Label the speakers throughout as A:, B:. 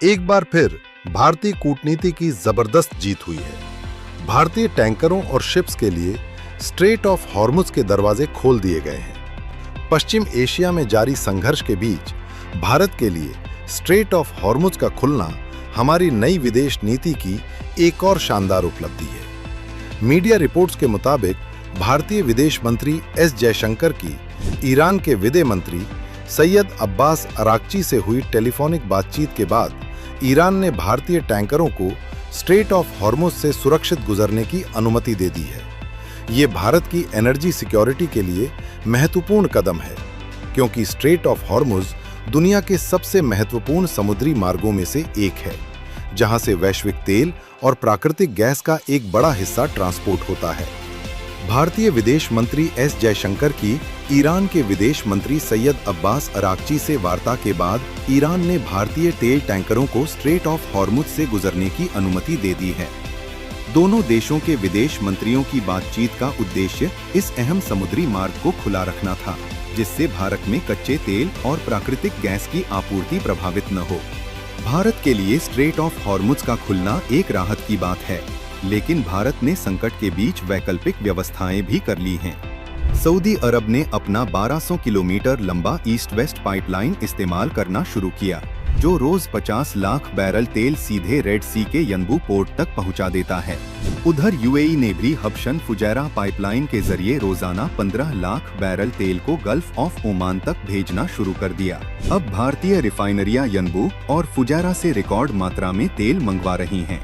A: एक बार फिर भारतीय कूटनीति की जबरदस्त जीत हुई है। भारतीय टैंकरों और शिप्स के लिए स्ट्रेट ऑफ हॉर्मुज के दरवाजे खोल दिए गए हैं। पश्चिम एशिया में जारी संघर्ष के बीच भारत के लिए स्ट्रेट ऑफ हॉर्मुज का खुलना हमारी नई विदेश नीति की एक और शानदार उपलब्धि है। मीडिया रिपोर्ट्स के मुताबिक भारतीय विदेश मंत्री एस जयशंकर की ईरान के विदेश मंत्री सैयद अब्बास अराक्ची से हुई टेलीफोनिक बातचीत के बाद ईरान ने भारतीय टैंकरों को स्ट्रेट ऑफ हॉर्मुज से सुरक्षित गुजरने की अनुमति दे दी है। ये भारत की एनर्जी सिक्योरिटी के लिए महत्वपूर्ण कदम है, क्योंकि स्ट्रेट ऑफ हॉर्मुज दुनिया के सबसे महत्वपूर्ण समुद्री मार्गों में से एक है, जहां से वैश्विक तेल और प्राकृतिक गैस का एक बड़ा हिस्सा ट्रांसपोर्ट होता है। भारतीय विदेश मंत्री एस जयशंकर की ईरान के विदेश मंत्री सैयद अब्बास अराक्ची से वार्ता के बाद ईरान ने भारतीय तेल टैंकरों को स्ट्रेट ऑफ हॉर्मुज से गुजरने की अनुमति दे दी है। दोनों देशों के विदेश मंत्रियों की बातचीत का उद्देश्य इस अहम समुद्री मार्ग को खुला रखना था, जिससे भारत में कच्चे तेल और प्राकृतिक गैस की आपूर्ति प्रभावित न हो। भारत के लिए स्ट्रेट ऑफ हॉर्मुज का खुलना एक राहत की बात है, लेकिन भारत ने संकट के बीच वैकल्पिक व्यवस्थाएं भी कर ली हैं। सऊदी अरब ने अपना 1200 किलोमीटर लंबा ईस्ट वेस्ट पाइपलाइन इस्तेमाल करना शुरू किया, जो रोज 50 लाख बैरल तेल सीधे रेड सी के यंबू पोर्ट तक पहुंचा देता है। उधर यूएई ने भी हबशन फुजैरा पाइपलाइन के जरिए रोजाना 15 लाख बैरल तेल को गल्फ ऑफ ओमान तक भेजना शुरू कर दिया। अब भारतीय रिफाइनरियां यंबू और फुजैरा से रिकॉर्ड मात्रा में तेल मंगवा रही हैं।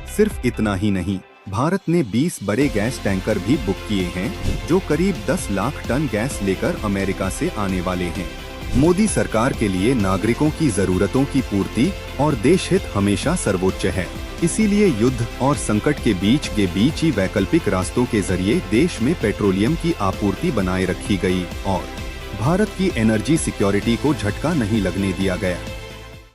A: सिर्फ इतना ही नहीं, भारत ने 20 बड़े गैस टैंकर भी बुक किए हैं, जो करीब 10 लाख टन गैस लेकर अमेरिका से आने वाले हैं। मोदी सरकार के लिए नागरिकों की जरूरतों की पूर्ति और देश हित हमेशा सर्वोच्च है। इसीलिए युद्ध और संकट के बीच ही वैकल्पिक रास्तों के जरिए देश में पेट्रोलियम की आपूर्ति बनाए रखी गई और भारत की एनर्जी सिक्योरिटी को झटका नहीं लगने दिया गया।